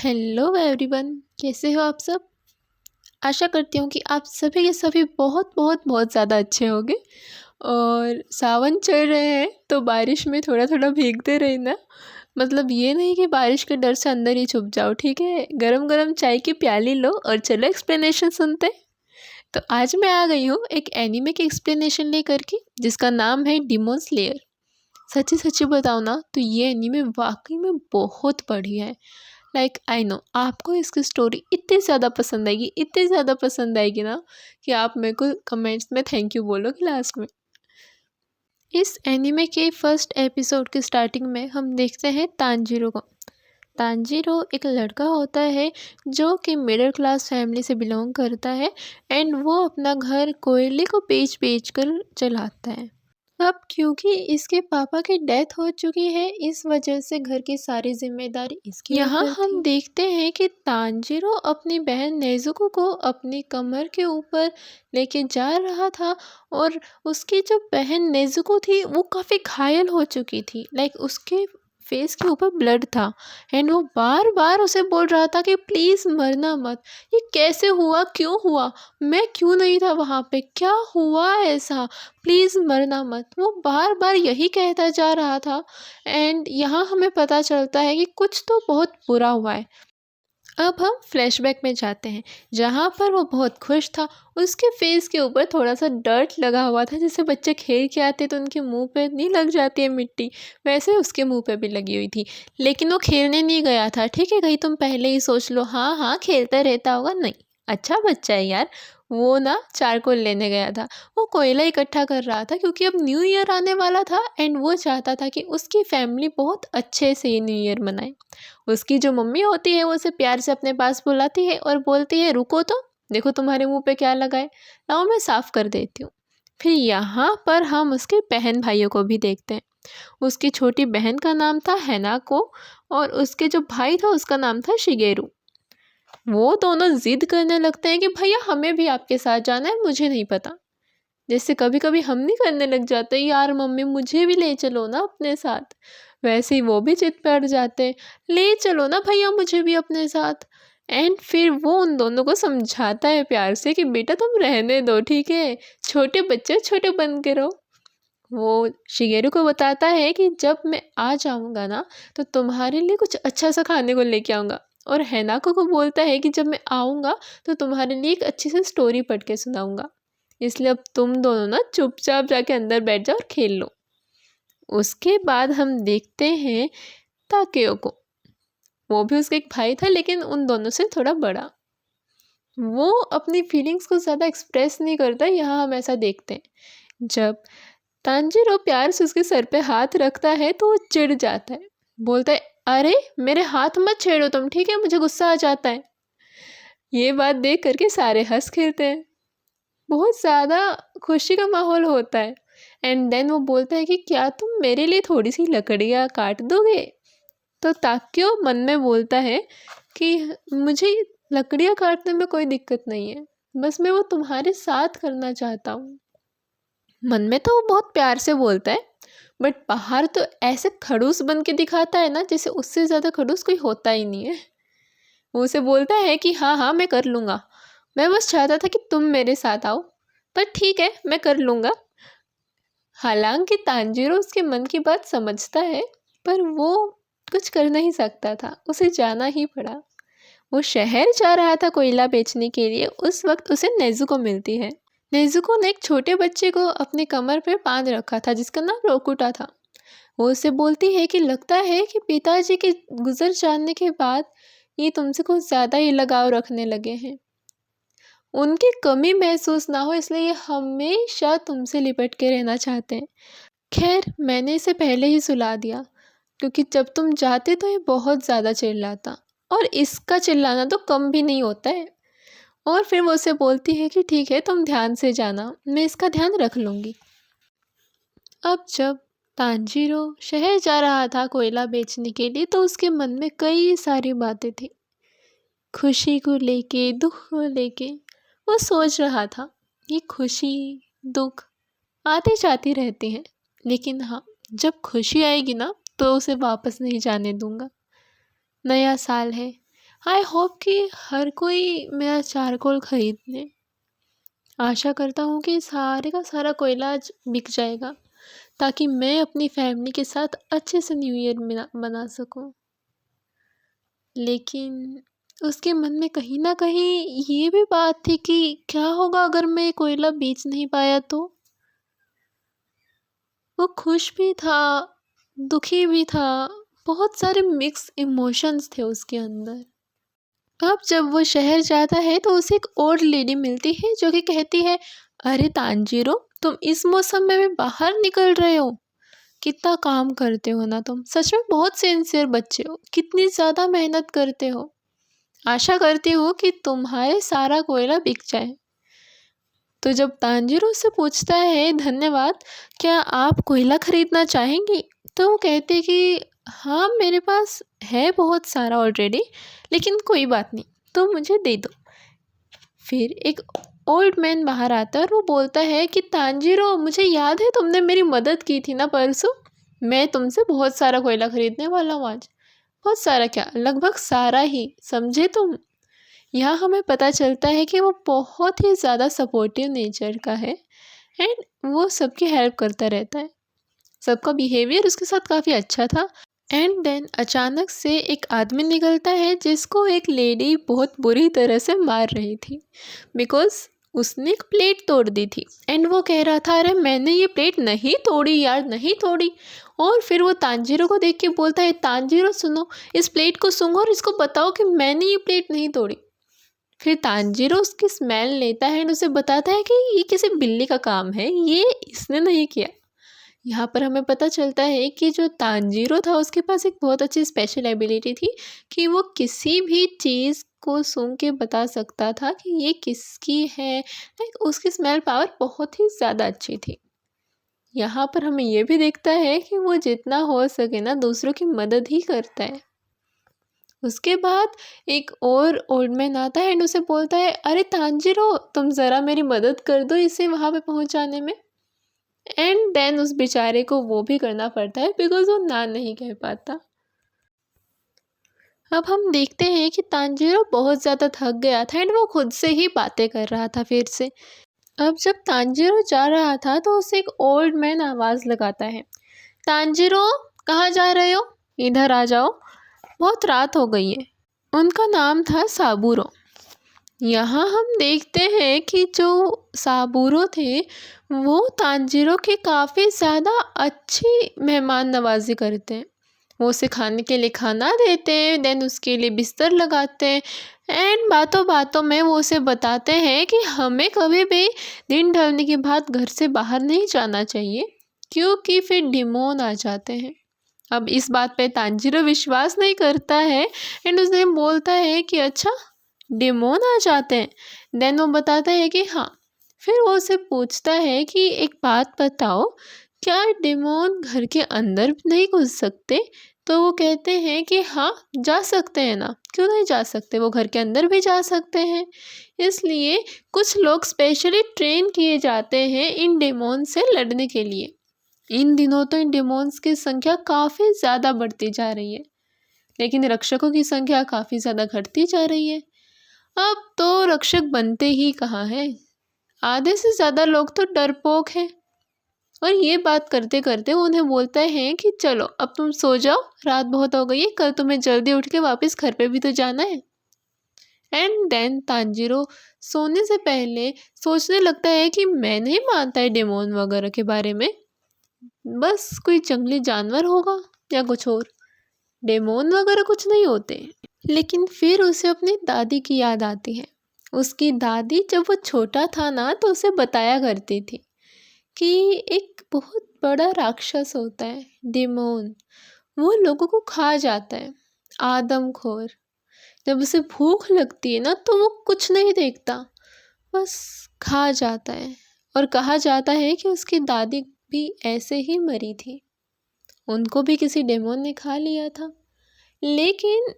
Hello everyone, कैसे हो आप सब। आशा करती हूँ कि आप सभी के सभी बहुत बहुत बहुत ज़्यादा अच्छे होंगे। और सावन चल रहे हैं तो बारिश में थोड़ा थोड़ा भीगते रहना। मतलब ये नहीं कि बारिश के डर से अंदर ही छुप जाओ, ठीक है। गरम गरम चाय की प्याली लो और चलो एक्सप्लेनेशन सुनते। तो आज मैं आ गई हूँ एक एनीमे की एक्सप्लेनेशन लेकर के, जिसका नाम है डिमोन स्लेयर। सच्ची सच्ची बताओ ना तो ये एनीमे वाकई में बहुत बढ़िया है। लाइक आई नो आपको इसकी स्टोरी इतनी ज़्यादा पसंद आएगी, इतनी ज़्यादा पसंद आएगी ना कि आप मेरे को कमेंट्स में थैंक यू बोलोगे लास्ट में। इस एनीमे के फर्स्ट एपिसोड के स्टार्टिंग में हम देखते हैं तांजीरो को। तांजीरो एक लड़का होता है जो कि मिडिल क्लास फैमिली से बिलोंग करता है एंड वो अपना घर कोयले को बेच बेच कर चलाता है। अब क्योंकि इसके पापा की डेथ हो चुकी है, इस वजह से घर की सारी जिम्मेदारी इसके यहाँ ऊपर हम देखते हैं कि तांजीरो अपनी बहन नेजुको को अपनी कमर के ऊपर लेके जा रहा था। और उसकी जो बहन नेजुको थी वो काफ़ी घायल हो चुकी थी। लाइक उसके फेस के ऊपर ब्लड था एंड वो बार बार उसे बोल रहा था कि प्लीज़ मरना मत। ये कैसे हुआ, क्यों हुआ, मैं क्यों नहीं था वहाँ पे, क्या हुआ ऐसा, प्लीज़ मरना मत। वो बार बार यही कहता जा रहा था। एंड यहाँ हमें पता चलता है कि कुछ तो बहुत बुरा हुआ है। अब हम फ्लैशबैक में जाते हैं जहाँ पर वो बहुत खुश था। उसके फेस के ऊपर थोड़ा सा डर्ट लगा हुआ था, जैसे बच्चे खेल के आते तो उनके मुंह पे नहीं लग जाती है मिट्टी, वैसे उसके मुंह पे भी लगी हुई थी। लेकिन वो खेलने नहीं गया था, ठीक है। कहीं तुम पहले ही सोच लो हाँ हाँ खेलता रहता होगा, नहीं, अच्छा बच्चा है यार। वो ना चारकोल लेने गया था, वो कोयला इकट्ठा कर रहा था क्योंकि अब न्यू ईयर आने वाला था एंड वो चाहता था कि उसकी फैमिली बहुत अच्छे से ये न्यू ईयर मनाए। उसकी जो मम्मी होती है वो उसे प्यार से अपने पास बुलाती है और बोलती है रुको तो, देखो तुम्हारे मुंह पे क्या लगा है, लाओ मैं साफ कर देती हूँ। फिर यहाँ पर हम उसके बहन भाइयों को भी देखते हैं। उसकी छोटी बहन का नाम था हैनाको और उसके जो भाई था उसका नाम था शिगेरू। वो दोनों जिद करने लगते हैं कि भैया हमें भी आपके साथ जाना है, मुझे नहीं पता। जैसे कभी कभी हम नहीं करने लग जाते यार मम्मी मुझे भी ले चलो ना अपने साथ, वैसे ही वो भी जिद पे अड़ जाते हैं, ले चलो ना भैया मुझे भी अपने साथ। एंड फिर वो उन दोनों को समझाता है प्यार से कि बेटा तुम रहने दो, ठीक है, छोटे बच्चे छोटे बन के रहो। वो शिगेरू को बताता है कि जब मैं आ जाऊंगा ना तो तुम्हारे लिए कुछ अच्छा सा खाने को लेके आऊँगा। और हैनाको को बोलता है कि जब मैं आऊँगा तो तुम्हारे लिए एक अच्छी सी स्टोरी पढ़ के सुनाऊंगा, इसलिए अब तुम दोनों ना चुपचाप जाके अंदर बैठ जाओ और खेल लो। उसके बाद हम देखते हैं ताकेओ को। वो भी उसका एक भाई था लेकिन उन दोनों से थोड़ा बड़ा। वो अपनी फीलिंग्स को ज़्यादा एक्सप्रेस नहीं करता, यहाँ हम ऐसा देखते हैं। जब तांजीरो प्यार से उसके सर पे हाथ रखता है तो वो चिढ़ जाता है, बोलता है अरे मेरे हाथ मत छेड़ो तुम, ठीक है, मुझे गुस्सा आ जाता है। ये बात देख करके सारे हंस खेलते हैं, बहुत ज़्यादा खुशी का माहौल होता है। एंड देन वो बोलता है कि क्या तुम मेरे लिए थोड़ी सी लकड़ियाँ काट दोगे। तो ताक्यो मन में बोलता है कि मुझे लकड़ियाँ काटने में कोई दिक्कत नहीं है, बस मैं वो तुम्हारे साथ करना चाहता हूँ। मन में तो वो बहुत प्यार से बोलता है बट बाहर तो ऐसे खड़ूस बन के दिखाता है ना जैसे उससे ज़्यादा खड़ूस कोई होता ही नहीं है। वो उसे बोलता है कि हाँ हाँ मैं कर लूँगा, मैं बस चाहता था कि तुम मेरे साथ आओ, पर ठीक है मैं कर लूँगा। हालांकि तांजीरो उसके मन की बात समझता है पर वो कुछ कर नहीं सकता था, उसे जाना ही पड़ा। वो शहर जा रहा था कोयला बेचने के लिए, उस वक्त उसे नेजुको मिलती है। नेजुको ने एक छोटे बच्चे को अपनी कमर पर बांध रखा था जिसका नाम रोकुटा था। वो उसे बोलती है कि लगता है कि पिताजी के गुजर जाने के बाद ये तुमसे कुछ ज़्यादा ही लगाव रखने लगे हैं, उनकी कमी महसूस ना हो इसलिए ये हमेशा तुमसे लिपट के रहना चाहते हैं। खैर मैंने इसे पहले ही सुला दिया क्योंकि जब तुम जाते तो ये बहुत ज़्यादा चिल्लाता और इसका चिल्लाना तो कम भी नहीं होता है। और फिर वो उसे बोलती है कि ठीक है तुम ध्यान से जाना, मैं इसका ध्यान रख लूँगी। अब जब तांजीरो शहर जा रहा था कोयला बेचने के लिए तो उसके मन में कई सारी बातें थी, खुशी को लेके दुख को लेके। वो सोच रहा था ये खुशी दुख आती जाती रहती हैं, लेकिन हाँ जब खुशी आएगी ना तो उसे वापस नहीं जाने दूंगा। नया साल है, आई होप कि हर कोई मेरा चारकोल खरीद ले। आशा करता हूँ कि सारे का सारा कोयला आज बिक जाएगा, ताकि मैं अपनी फैमिली के साथ अच्छे से न्यू ईयर मना सकूँ। लेकिन उसके मन में कहीं न कहीं ये भी बात थी कि क्या होगा अगर मैं कोयला बेच नहीं पाया तो? वो खुश भी था, दुखी भी था, बहुत सारे मिक्स इमोशंस थे उसके अंदर। अब जब वो शहर जाता है तो उसे एक और लेडी मिलती है जो कि कहती है, अरे तांजीरो, तुम इस मौसम में भी बाहर निकल रहे हो, कितना काम करते हो ना तुम, सच में बहुत सिंसियर बच्चे हो, कितनी ज़्यादा मेहनत करते हो। आशा करती हूँ कि तुम्हारे सारा कोयला बिक जाए। तो जब तांजीरो से पूछता है, धन्यवाद, क्या आप कोयला खरीदना चाहेंगी? तो वो कहते कि हाँ, मेरे पास है बहुत सारा ऑलरेडी, लेकिन कोई बात नहीं, तो मुझे दे दो। फिर एक ओल्ड मैन बाहर आता है और वो बोलता है कि तांजीरो, मुझे याद है तुमने मेरी मदद की थी ना परसों, मैं तुमसे बहुत सारा कोयला खरीदने वाला हूँ आज। बहुत सारा क्या, लगभग सारा ही, समझे तुम? यहाँ हमें पता चलता है कि वो बहुत ही ज़्यादा सपोर्टिव नेचर का है एंड वो सबकी हेल्प करता रहता है। सबका बिहेवियर उसके साथ काफ़ी अच्छा था। एंड देन अचानक से एक आदमी निकलता है जिसको एक लेडी बहुत बुरी तरह से मार रही थी, बिकॉज उसने एक प्लेट तोड़ दी थी एंड वो कह रहा था, अरे मैंने ये प्लेट नहीं तोड़ी यार, नहीं तोड़ी। और फिर वो तांजीरो को देख के बोलता है, तांजीरो सुनो, इस प्लेट को सूंघो और इसको बताओ कि मैंने ये प्लेट नहीं तोड़ी। फिर तांजीरो उसकी स्मेल लेता है एंड उसे बताता है कि ये किसी बिल्ली का काम है, ये इसने नहीं किया। यहाँ पर हमें पता चलता है कि जो तांजीरो था उसके पास एक बहुत अच्छी स्पेशल एबिलिटी थी कि वो किसी भी चीज़ को सूंघ के बता सकता था कि ये किसकी है। लाइक उसकी स्मेल पावर बहुत ही ज़्यादा अच्छी थी। यहाँ पर हमें ये भी दिखता है कि वो जितना हो सके ना दूसरों की मदद ही करता है। उसके बाद एक और ओल्ड मैन आता है एंड उसे बोलता है, अरे तांजीरो, तुम ज़रा मेरी मदद कर दो इसे वहाँ पे पहुँचाने में। एंड देन उस बेचारे को वो भी करना पड़ता है बिकॉज वो ना नहीं कह पाता। अब हम देखते हैं कि तांजीरो बहुत ज़्यादा थक गया था एंड वो खुद से ही बातें कर रहा था फिर से। अब जब तांजीरो जा रहा था तो उसे एक ओल्ड मैन आवाज़ लगाता है, तांजीरो, कहाँ जा रहे हो, इधर आ जाओ, बहुत रात हो गई है। उनका नाम था साबूरो। यहाँ हम देखते हैं कि जो साबूरो थे वो तांजीरो की काफ़ी ज़्यादा अच्छी मेहमान नवाजी करते हैं। वो उसे खाने के लिए खाना देते हैं, देन उसके लिए बिस्तर लगाते हैं एंड बातों बातों में वो उसे बताते हैं कि हमें कभी भी दिन ढलने के बाद घर से बाहर नहीं जाना चाहिए, क्योंकि फिर डिमोन आ जाते हैं। अब इस बात पे तांजीरो विश्वास नहीं करता है एंड उसने बोलता है कि अच्छा, डिमोन आ जाते हैं। देन वो बताता है कि हाँ। फिर वो उसे पूछता है कि एक बात बताओ, क्या डिमोन घर के अंदर नहीं घुस सकते? तो वो कहते हैं कि हाँ, जा सकते हैं ना, क्यों नहीं जा सकते, वो घर के अंदर भी जा सकते हैं। इसलिए कुछ लोग स्पेशली ट्रेन किए जाते हैं इन डिमोन से लड़ने के लिए। इन दिनों तो इन डिमोन्स की संख्या काफ़ी ज़्यादा बढ़ती जा रही है, लेकिन रक्षकों की संख्या काफ़ी ज़्यादा घटती जा रही है। अब तो रक्षक बनते ही कहाँ हैं, आधे से ज़्यादा लोग तो डरपोक हैं। और ये बात करते करते वो उन्हें बोलता है कि चलो अब तुम सो जाओ, रात बहुत हो गई है, कल तुम्हें जल्दी उठ के वापस घर पे भी तो जाना है। एंड देन तांजीरो सोने से पहले सोचने लगता है कि मैं नहीं मानता है डेमोन वगैरह के बारे में, बस कोई जंगली जानवर होगा या कुछ और, डेमोन वगैरह कुछ नहीं होते। लेकिन फिर उसे अपनी दादी की याद आती है। उसकी दादी जब वो छोटा था ना तो उसे बताया करती थी कि एक बहुत बड़ा राक्षस होता है डेमोन, वो लोगों को खा जाता है, आदमखोर। जब उसे भूख लगती है ना तो वो कुछ नहीं देखता, बस खा जाता है। और कहा जाता है कि उसकी दादी भी ऐसे ही मरी थी, उनको भी किसी डेमोन ने खा लिया था। लेकिन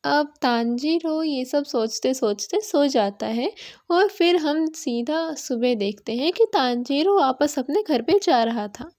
अब तांजीरो ये सब सोचते सोचते सो जाता है और फिर हम सीधा सुबह देखते हैं कि तांजीरो वापस अपने घर पे जा रहा था।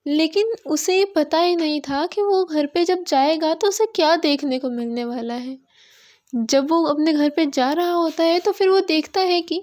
लेकिन उसे ये पता ही नहीं था कि वो घर पे जब जाएगा तो उसे क्या देखने को मिलने वाला है। जब वो अपने घर पे जा रहा होता है तो फिर वो देखता है कि